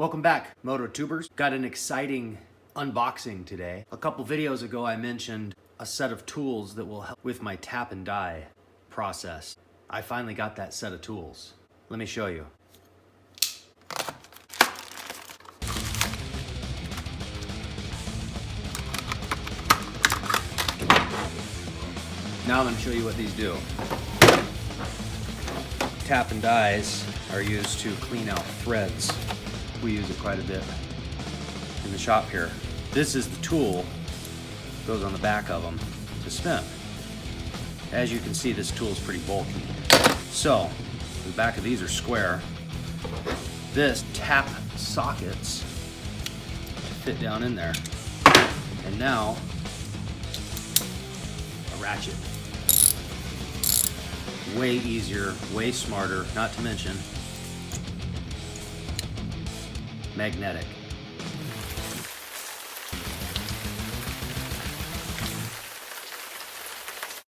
Welcome back, Moto Tubers. Got an exciting unboxing today. A couple videos ago I mentioned a set of tools that will help with my tap and die process. I finally got that set of tools. Let me show you. Now I'm going to show you what these do. Tap and dies are used to clean out threads. We use it quite a bit in the shop here. This is the tool, goes on the back of them to spin. As you can see, this tool is pretty bulky. So, the back of these are square. This tap sockets to fit down in there. And now, a ratchet. Way easier, way smarter, not to mention magnetic.